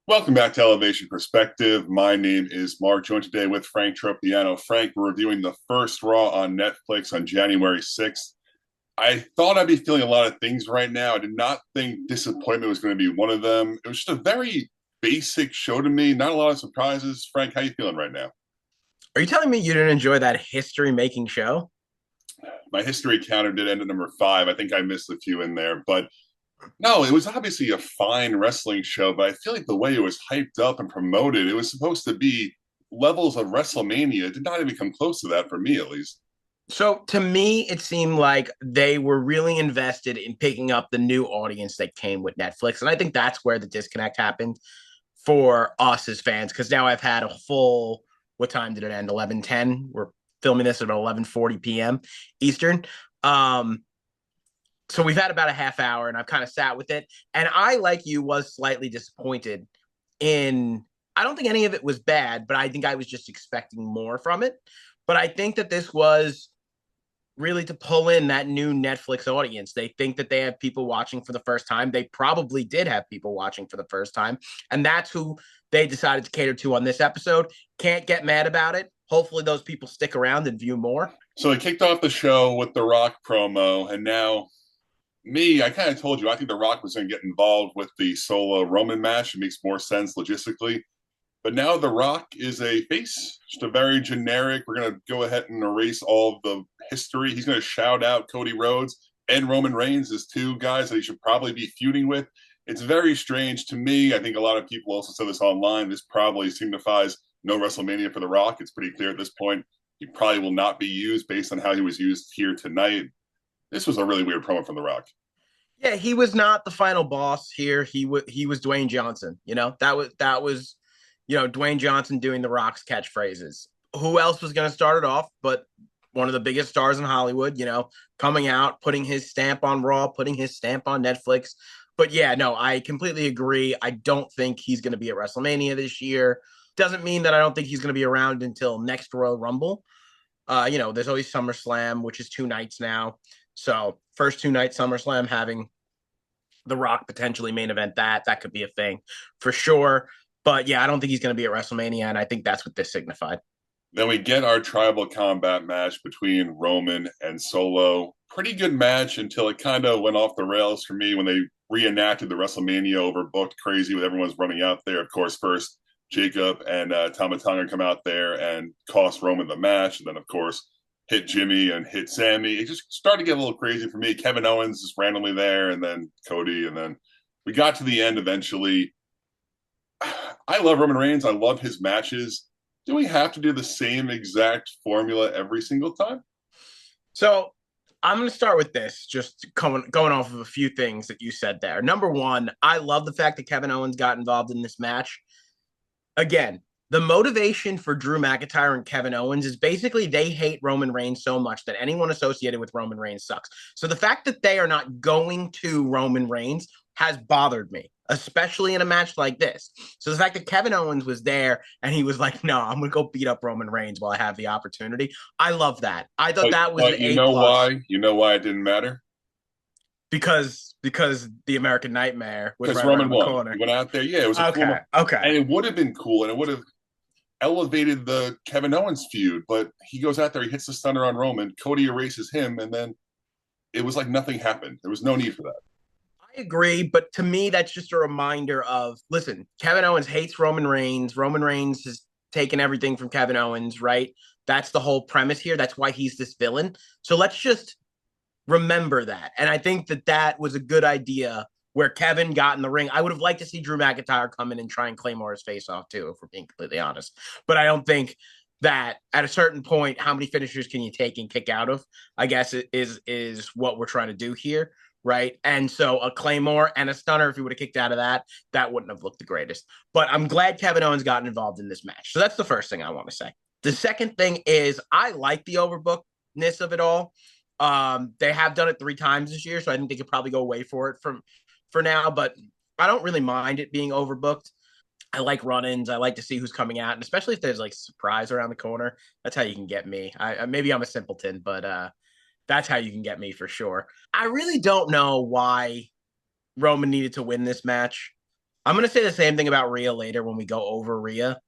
Welcome back to Elevation Perspective. My name is Mark, joined today with Frank Tropiano. Frank, we're reviewing the first Raw on Netflix on January 6th. I thought I'd be feeling a lot of things right now. I did not think disappointment was going to be one of them. It was just a very basic show to me, not a lot of surprises. Frank, how you feeling right now? Are you telling me you didn't enjoy that history-making show? My history counter did end at number 5. I think I missed a few in there, but no, it was obviously a fine wrestling show, but I feel like the way it was hyped up and promoted, it was supposed to be levels of WrestleMania. It did not even come close to that for me, at least. So to me, it seemed like they were really invested in picking up the new audience that came with Netflix. And I think that's where the disconnect happened for us as fans. Because now I've had a full, what time did it end? 11:10. We're filming this at 11:40 p.m. Eastern. Um, so we've had about a half hour and I've kind of sat with it. And I, like you, was slightly disappointed in I don't think any of it was bad, but I think I was just expecting more from it. But I think that this was really to pull in that new Netflix audience. They think that they have people watching for the first time. They probably did have people watching for the first time. And that's who they decided to cater to on this episode. Can't get mad about it. Hopefully, those people stick around and view more. So they kicked off the show with the Rock promo, and now I kind of told you, I think the Rock was going to get involved with the solo Roman match. It makes more sense logistically. But now The Rock is a face, just a very generic. We're going to go ahead and erase all of the history. He's going to shout out Cody Rhodes and Roman Reigns as two guys that he should probably be feuding with. It's very strange to me. I think a lot of people also said this online. This probably signifies no WrestleMania for The Rock. It's pretty clear at this point. He probably will not be used based on how he was used here tonight. This was a really weird promo from The Rock. Yeah, he was not the final boss here. He was Dwayne Johnson. Dwayne Johnson doing the Rock's catchphrases. Who else was going to start it off but one of the biggest stars in Hollywood, coming out, putting his stamp on Raw, putting his stamp on Netflix. But yeah, no, I completely agree. I don't think he's going to be at WrestleMania this year. Doesn't mean that I don't think he's going to be around until next Royal Rumble. There's always SummerSlam, which is 2 nights now. So first 2 night SummerSlam having The Rock potentially main event that could be a thing for sure. But yeah, I don't think he's going to be at WrestleMania, and I think that's what this signified. Then we get our tribal combat match between Roman and Solo. Pretty good match until it kind of went off the rails for me when they reenacted the WrestleMania overbooked crazy with everyone's running out there. Of course, first Jacob and Tama Tonga come out there and cost Roman the match. And then, of course, hit Jimmy and hit Sammy. It just started to get a little crazy for me. Kevin Owens just randomly there, and then Cody. And then we got to the end eventually. I love Roman Reigns. I love his matches. Do we have to do the same exact formula every single time? So I'm going to start with this, just going off of a few things that you said there. Number one, I love the fact that Kevin Owens got involved in this match. Again, the motivation for Drew McIntyre and Kevin Owens is basically they hate Roman Reigns so much that anyone associated with Roman Reigns sucks. So the fact that they are not going to Roman Reigns has bothered me, especially in a match like this. So the fact that Kevin Owens was there and he was like, "No, I'm going to go beat up Roman Reigns while I have the opportunity." I love that. I thought But, that was an but you A know plus why? You know why it didn't matter? because the American Nightmare was Because right Roman around the won. He corner. went out there. Yeah, it was a cool, Okay, okay. and it would have been cool, and it would have elevated the Kevin Owens feud. But he goes out there, he hits the stunner on Roman. Cody erases him, and then it was like nothing happened. There was no need for that. I agree, but to me, that's just a reminder of listen, Kevin Owens hates Roman Reigns. Roman Reigns has taken everything from Kevin Owens, right? That's the whole premise here. That's why he's this villain. So let's just remember that. And I think that that was a good idea where Kevin got in the ring. I would have liked to see Drew McIntyre come in and try and claim Morris face off too, if we're being completely honest. But I don't think that at a certain point, how many finishers can you take and kick out of? I guess it is what we're trying to do here, right? And so a Claymore and a Stunner, if he would have kicked out of that, that wouldn't have looked the greatest. But I'm glad Kevin Owens got involved in this match. So that's the first thing I want to say. The second thing is I like the overbookedness of it all. They have done it 3 times this year, so I think they could probably go away for it for now. But I don't really mind it being overbooked. I like run-ins. I like to see who's coming out, and especially if there's like surprise around the corner. That's how you can get me. I maybe I'm a simpleton, but that's how you can get me for sure. I really don't know why Roman needed to win this match. I'm gonna say the same thing about Rhea later when we go over Rhea.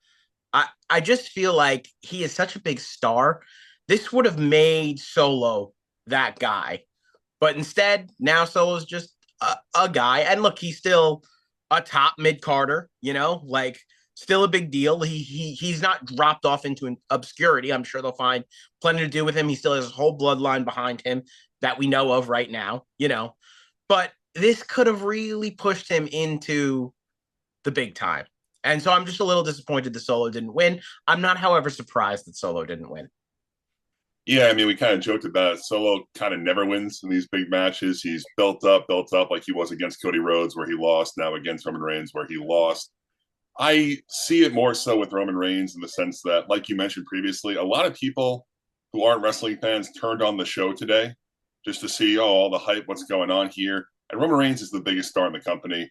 I just feel like he is such a big star. This would have made Solo that guy. But instead, now Solo's just a guy. And look, he's still a top mid Carter, like still a big deal. He's not dropped off into an obscurity. I'm sure they'll find plenty to do with him. He still has his whole bloodline behind him that we know of right now. But this could have really pushed him into the big time. And so I'm just a little disappointed that Solo didn't win. I'm not, however, surprised that Solo didn't win. Yeah, I mean, we kind of joked about it. Solo kind of never wins in these big matches. He's built up like he was against Cody Rhodes, where he lost, now against Roman Reigns, where he lost. I see it more so with Roman Reigns in the sense that, like you mentioned previously, a lot of people who aren't wrestling fans turned on the show today just to see, all the hype, what's going on here. And Roman Reigns is the biggest star in the company.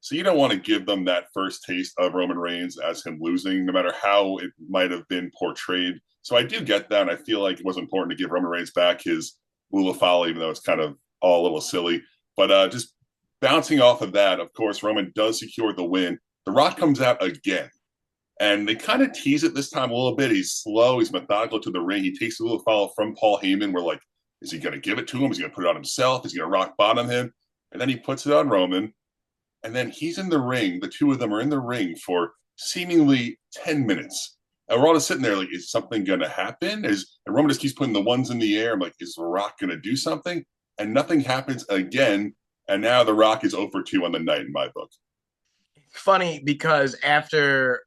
So you don't want to give them that first taste of Roman Reigns as him losing, no matter how it might have been portrayed. So I do get that. And I feel like it was important to give Roman Reigns back his Moolah Folly, even though it's kind of all a little silly. But just bouncing off of that, of course, Roman does secure the win. The Rock comes out again. And they kind of tease it this time a little bit. He's slow. He's methodical to the ring. He takes a little follow from Paul Heyman. We're like, is he going to give it to him? Is he going to put it on himself? Is he going to rock bottom him? And then he puts it on Roman. And then he's in the ring. The two of them are in the ring for seemingly 10 minutes. And we're all just sitting there like, is something going to happen? And Roman just keeps putting the ones in the air. I'm like, is The Rock going to do something? And nothing happens again. And now The Rock is 0 for 2 on the night in my book. Funny because after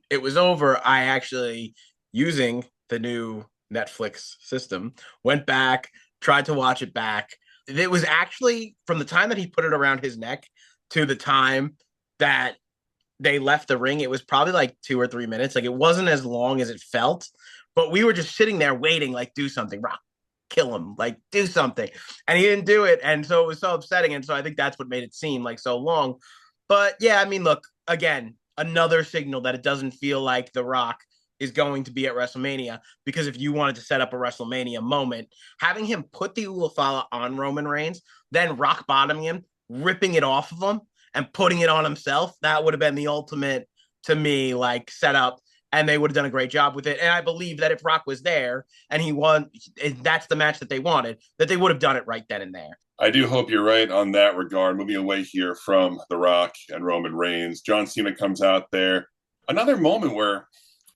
it was over, I actually, using the new Netflix system, went back, tried to watch it back. It was actually from the time that he put it around his neck to the time that they left the ring, it was probably like 2 or 3 minutes. Like it wasn't as long as it felt, but we were just sitting there waiting, like, do something, Rock, kill him, like, do something. And he didn't do it. And so it was so upsetting. And so I think that's what made it seem like so long. But yeah, I mean, look, again, another signal that it doesn't feel like The Rock is going to be at WrestleMania, because if you wanted to set up a WrestleMania moment, having him put the Ulafala on Roman Reigns, then rock bottoming him, ripping it off of him, and putting it on himself, that would have been the ultimate, to me, like, setup. And they would have done a great job with it. And I believe that if Rock was there and he won, that's the match that they wanted, that they would have done it right then and there. I do hope you're right on that regard. Moving away here from The Rock and Roman Reigns, John Cena comes out there. Another moment where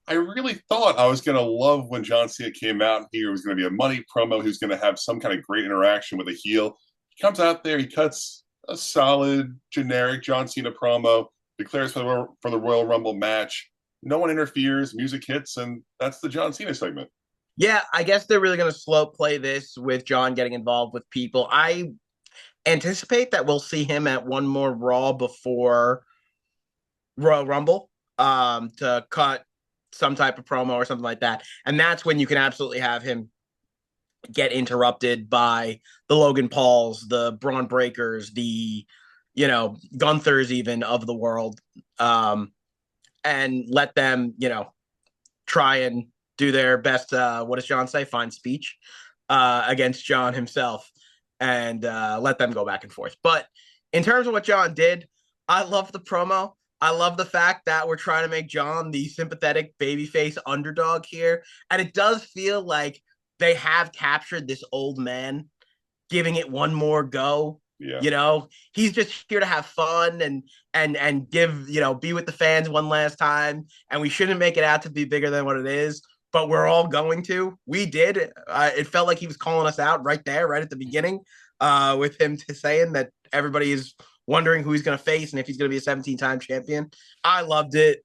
I really thought I was going to love when John Cena came out here. It was going to be a money promo. He was going to have some kind of great interaction with a heel. He comes out there, he cuts a solid, generic John Cena promo, declares for the Royal Rumble match. No one interferes, music hits, and that's the John Cena segment. Yeah, I guess they're really going to slow play this with John getting involved with people. I anticipate that we'll see him at one more Raw before Royal Rumble to cut some type of promo or something like that. And that's when you can absolutely have him get interrupted by the Logan Pauls, the Braun Breakers, the, Gunthers even of the world, and let them, try and do their best. What does John say? Fine speech against John himself, and let them go back and forth. But in terms of what John did, I love the promo. I love the fact that we're trying to make John the sympathetic babyface underdog here. And it does feel like they have captured this old man, giving it one more go. Yeah. He's just here to have fun and give, be with the fans one last time. And we shouldn't make it out to be bigger than what it is, but we're all going to. We did. It felt like he was calling us out right there, right at the beginning, with him saying that everybody is wondering who he's going to face and if he's going to be a 17-time champion. I loved it.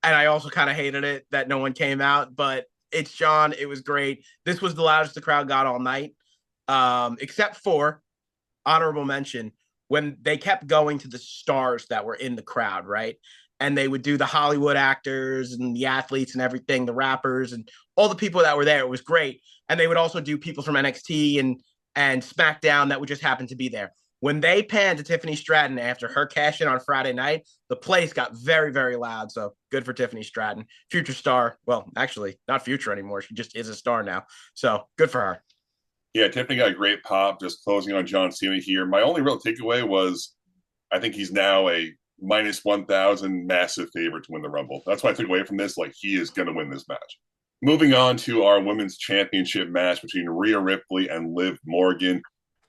And I also kind of hated it that no one came out, but it's John. It was great. This was the loudest the crowd got all night, except for, honorable mention, when they kept going to the stars that were in the crowd, right? And they would do the Hollywood actors and the athletes and everything, the rappers and all the people that were there. It was great. And they would also do people from NXT and SmackDown that would just happen to be there. When they panned to Tiffany Stratton after her cash in on Friday night, the place got very, very loud. So good for Tiffany Stratton, future star. Well, actually, not future anymore. She just is a star now. So good for her. Yeah, Tiffany got a great pop, just closing on John Cena here. My only real takeaway was I think he's now a minus 1,000, massive favorite to win the Rumble. That's what I took away from this. Like, he is going to win this match. Moving on to our women's championship match between Rhea Ripley and Liv Morgan.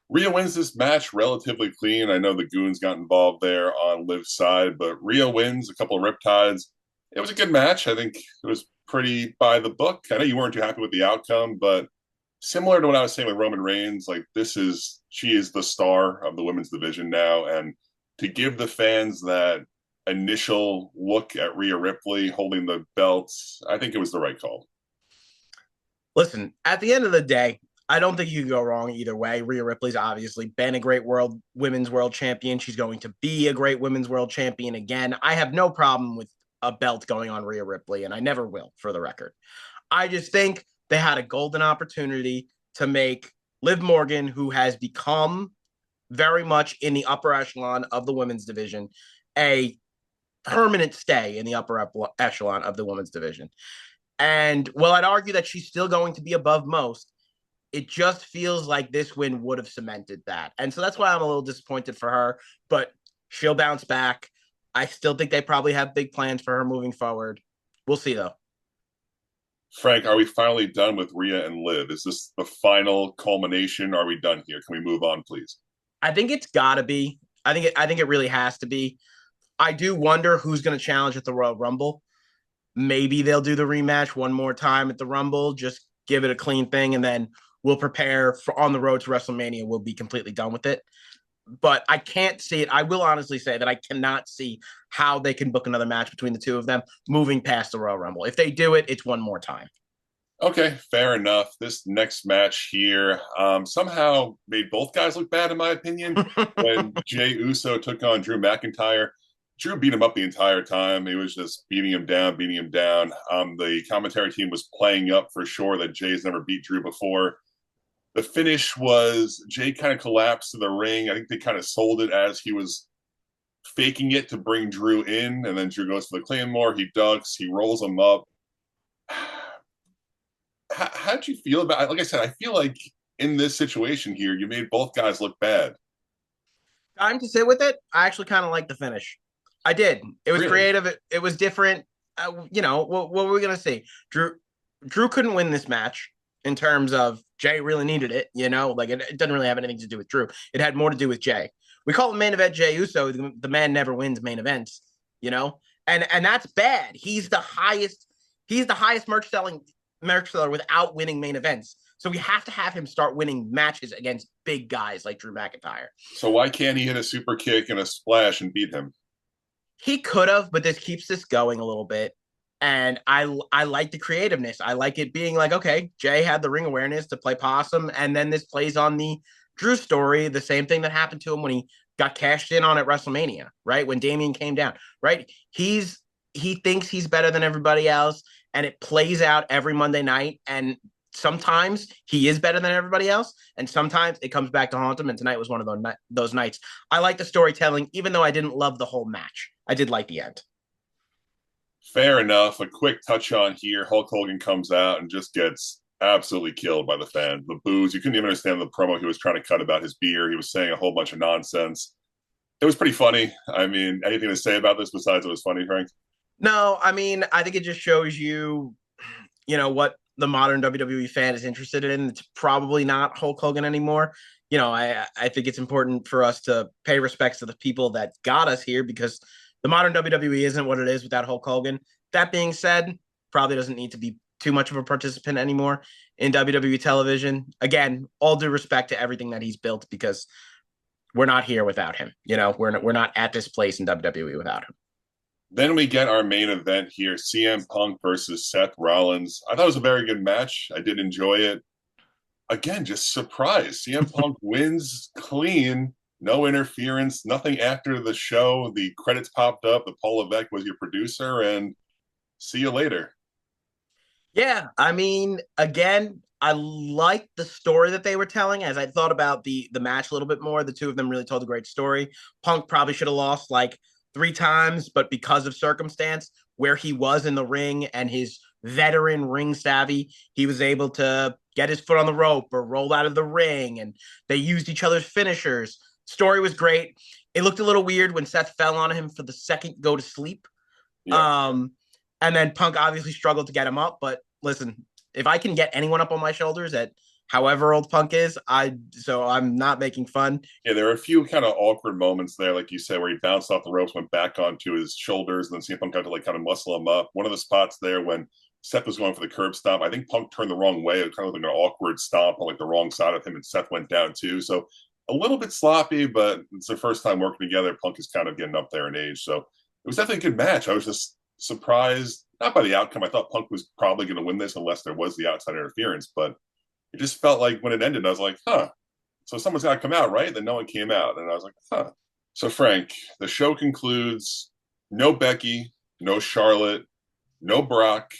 Rhea wins this match relatively clean. I know the Goons got involved there on Liv's side, but Rhea wins, a couple of riptides. It was a good match. I think it was pretty by the book. I know you weren't too happy with the outcome, but similar to what I was saying with Roman Reigns, like she is the star of the women's division now, and to give the fans that initial look at Rhea Ripley holding the belts, I think it was the right call. Listen, at the end of the day, I don't think you can go wrong either way. Rhea Ripley's obviously been a great women's world champion. She's going to be a great women's world champion again. I have no problem with a belt going on Rhea Ripley, and I never will, for the record. I just think they had a golden opportunity to make Liv Morgan, who has become very much in the upper echelon of the women's division, a permanent stay in the upper echelon of the women's division. And while I'd argue that she's still going to be above most, it just feels like this win would have cemented that. And so that's why I'm a little disappointed for her, but she'll bounce back. I still think they probably have big plans for her moving forward. We'll see, though. Frank, are we finally done with Rhea and Liv? Is this the final culmination? Are we done here? Can we move on, please? I think it's got to be. I think it really has to be. I do wonder who's going to challenge at the Royal Rumble. Maybe they'll do the rematch one more time at the Rumble, just give it a clean thing, and then we'll prepare for on the road to WrestleMania. We'll be completely done with it. But I can't see it. I will honestly say that I cannot see how they can book another match between the two of them moving past the Royal Rumble. If they do it, it's one more time. Okay, fair enough. This next match here somehow made both guys look bad, in my opinion. When Jey Uso took on Drew McIntyre, Drew beat him up the entire time. He was just beating him down, beating him down. The commentary team was playing up for sure that Jey's never beat Drew before. The finish was Jey kind of collapsed to the ring. I think they kind of sold it as he was faking it to bring Drew in, and then Drew goes for the Claymore. He ducks, he rolls him up. How'd you feel about it? Like I said, I feel like in this situation here, you made both guys look bad. Time to sit with it. I actually kind of like the finish. I did. It was creative. It was different. What were we gonna see? Drew couldn't win this match in terms of Jey really needed it. Like it doesn't really have anything to do with Drew. It had more to do with Jey. We call it main event Jey Uso. The man never wins main events. And that's bad. He's the highest merch seller without winning main events. So we have to have him start winning matches against big guys like Drew McIntyre. So why can't he hit a super kick and a splash and beat him? He could have, but this keeps this going a little bit. And I like the creativeness. I like it being like, okay, Jey had the ring awareness to play possum, and then this plays on the Drew story, the same thing that happened to him when he got cashed in on at WrestleMania, right? When Damian came down, right? He thinks he's better than everybody else, and it plays out every Monday night. And sometimes he is better than everybody else, and sometimes it comes back to haunt him. And tonight was one of those nights. I like the storytelling, even though I didn't love the whole match. I did like the end. Fair enough. A quick touch on here. Hulk Hogan comes out and just gets absolutely killed by the fans. The boos. You couldn't even understand the promo he was trying to cut about his beer. He was saying a whole bunch of nonsense. It was pretty funny. I mean, anything to say about this besides it was funny, Frank? No, I mean, I think it just shows you, what the modern WWE fan is interested in. It's probably not Hulk Hogan anymore. I think it's important for us to pay respects to the people that got us here, because the modern WWE isn't what it is without Hulk Hogan. That being said, probably doesn't need to be too much of a participant anymore in WWE television. Again, all due respect to everything that he's built, because we're not here without him. We're not at this place in WWE without him. Then we get our main event here, CM Punk versus Seth Rollins. I thought it was a very good match. I did enjoy it. Again, just surprised. CM Punk wins clean, no interference, nothing after the show. The credits popped up. The Paul Levesque was your producer, and see you later. Yeah, I mean, again, I like the story that they were telling. As I thought about the match a little bit more, the two of them really told a great story. Punk probably should have lost like 3 times, but because of circumstance, where he was in the ring and his veteran ring savvy, he was able to get his foot on the rope or roll out of the ring, and they used each other's finishers. Story was great. It looked a little weird when Seth fell on him for the second go to sleep. Yeah. Um, and then Punk obviously struggled to get him up. But listen, if I can get anyone up on my shoulders at however old Punk is, I'm not making fun. Yeah, there are a few kind of awkward moments there, like you said, where he bounced off the ropes, went back onto his shoulders, and then CM Punk got to like kind of muscle him up. One of the spots there when Seth was going for the curb stomp, I think Punk turned the wrong way. It was kind of like an awkward stomp on like the wrong side of him, and Seth went down too. So a little bit sloppy, but it's their first time working together. Punk is kind of getting up there in age, so it was definitely a good match. I was just surprised, not by the outcome. I thought Punk was probably going to win this unless there was the outside interference, but it just felt like when it ended, I was like, huh. So someone's got to come out, right? Then no one came out. And I was like, huh. So, Frank, the show concludes no Becky, no Charlotte, no Brock,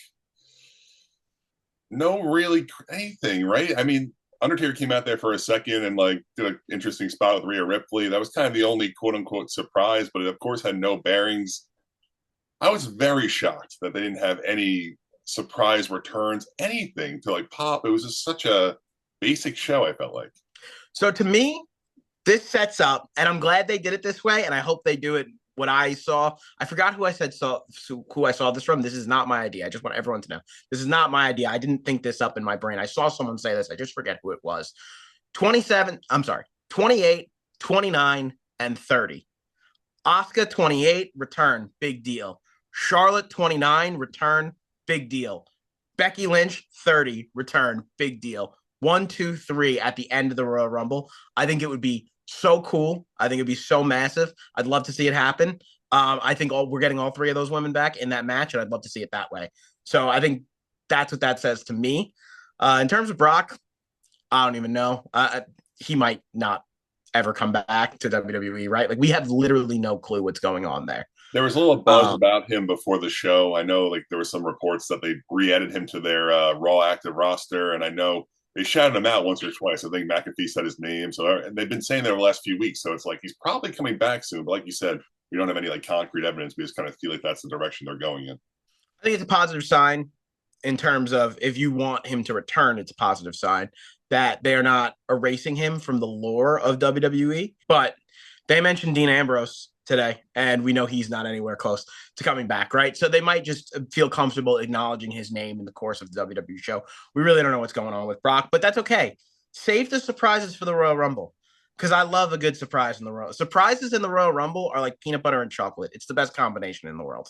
no really anything, right? I mean, Undertaker came out there for a second and like did an interesting spot with Rhea Ripley. That was kind of the only quote unquote surprise, but it of course had no bearings. I was very shocked that they didn't have any surprise returns, anything to like pop. It was just such a basic show, I felt like. So to me, this sets up, and I'm glad they did it this way, and I hope they do it. What I saw, I forgot who I saw this from. This is not my idea. I just want everyone to know this is not my idea. I didn't think this up in my brain. I saw someone say this. I just forget who it was. 27, I'm sorry, 28, 29, and 30. Asuka 28, return, big deal. Charlotte 29, return, big deal. Becky Lynch 30, return, big deal. 1, 2, 3 at the end of the Royal Rumble. I think it would be so cool. I think it'd be so massive. I'd love to see it happen. I think we're getting all three of those women back in that match, and I'd love to see it that way. So I think that's what that says to me. In terms of Brock, I don't even know. He might not ever come back to WWE, right? Like we have literally no clue what's going on there. There was a little buzz about him before the show. I know like there were some reports that they re-added him to their Raw active roster, and I know they shouted him out once or twice. I think McAfee said his name. So and they've been saying that over the last few weeks. So it's like he's probably coming back soon. But like you said, we don't have any like concrete evidence. We just kind of feel like that's the direction they're going in. I think it's a positive sign in terms of if you want him to return, it's a positive sign that they are not erasing him from the lore of WWE. But they mentioned Dean Ambrose today, and we know he's not anywhere close to coming back, right? So they might just feel comfortable acknowledging his name in the course of the WWE show. We really don't know what's going on with Brock, but that's okay. Save the surprises for the Royal Rumble because I love a good surprise in the Royal. Surprises in the Royal Rumble are like peanut butter and chocolate. It's the best combination in the world.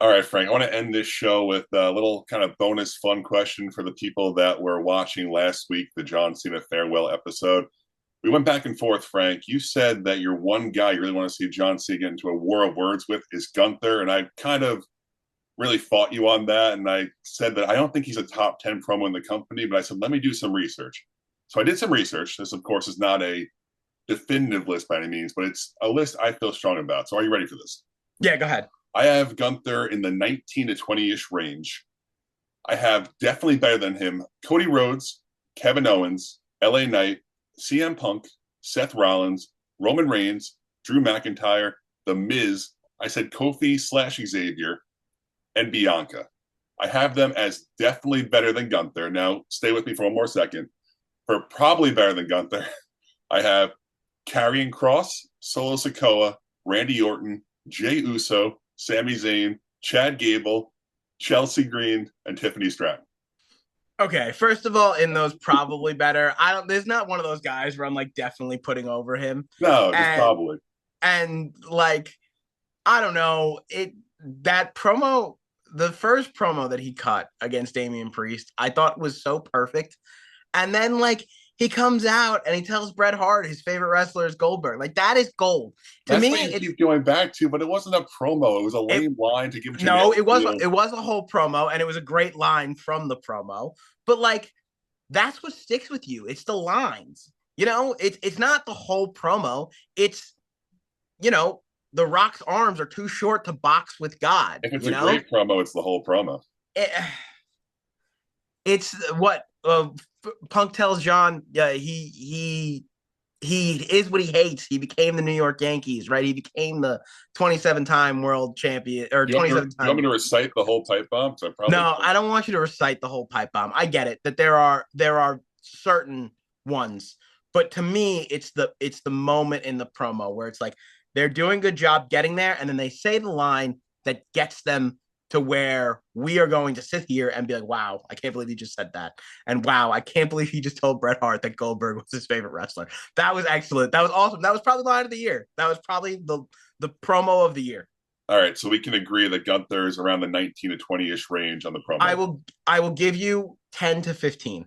All right, Frank, I want to end this show with a little kind of bonus fun question for the people that were watching last week, the John Cena farewell episode. We went back and forth, Frank. You said that your one guy you really want to see John Cena get into a war of words with is Gunther, and I kind of really fought you on that, and I said that I don't think he's a top 10 promo in the company, but I said, let me do some research. So I did some research. This, of course, is not a definitive list by any means, but it's a list I feel strong about. So are you ready for this? Yeah, go ahead. I have Gunther in the 19 to 20-ish range. I have definitely better than him Cody Rhodes, Kevin Owens, LA Knight, CM Punk, Seth Rollins, Roman Reigns, Drew McIntyre, The Miz. I said Kofi / Xavier, and Bianca. I have them as definitely better than Gunther. Now, stay with me for one more second. For probably better than Gunther, I have Karrion Kross, Solo Sikoa, Randy Orton, Jey Uso, Sami Zayn, Chad Gable, Chelsea Green, and Tiffany Stratton. Okay, first of all, in those probably better. There's not one of those guys where I'm like definitely putting over him. No, just probably. And like, I don't know, that promo, the first promo that he cut against Damian Priest, I thought was so perfect. And then like he comes out and he tells Bret Hart his favorite wrestler is Goldberg. Like that is gold. To That's me, what you keep going back to, but it wasn't a promo. It was a lame line to give. No, it was a whole promo, and it was a great line from the promo. But like, that's what sticks with you. It's the lines. You know, it's not the whole promo. It's, you know, The Rock's arms are too short to box with God. If it's a great promo, it's the whole promo. It's what Punk tells John. Yeah, he is what he hates. He became the New York Yankees, right? He became the 27-time world champion or 27 times. You want me to recite the whole pipe bomb? No, I don't want you to recite the whole pipe bomb. I get it that there are certain ones, But to me, it's the moment in the promo where it's like they're doing a good job getting there, and then they say the line that gets them to where we are going to sit here and be like, wow, I can't believe he just said that. And wow, I can't believe he just told Bret Hart that Goldberg was his favorite wrestler. That was excellent. That was awesome. That was probably the line of the year. That was probably the promo of the year. All right, so we can agree that Gunther is around the 19 to 20-ish range on the promo. I will give you 10 to 15.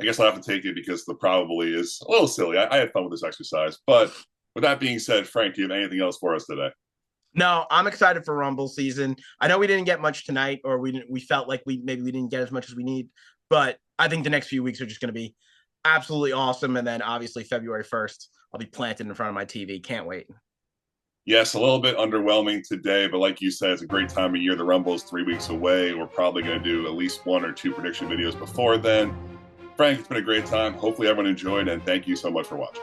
I guess I'll have to take it because the probably is a little silly. I had fun with this exercise. But with that being said, Frank, do you have anything else for us today? No, I'm excited for Rumble season. I know we didn't get much tonight, or we felt like we didn't get as much as we need, but I think the next few weeks are just going to be absolutely awesome. And then obviously February 1st, I'll be planted in front of my TV. Can't wait. Yes, a little bit underwhelming today, but like you said, it's a great time of year. The Rumble is 3 weeks away. We're probably going to do at least 1 or 2 prediction videos before then. Frank, it's been a great time. Hopefully everyone enjoyed, and thank you so much for watching.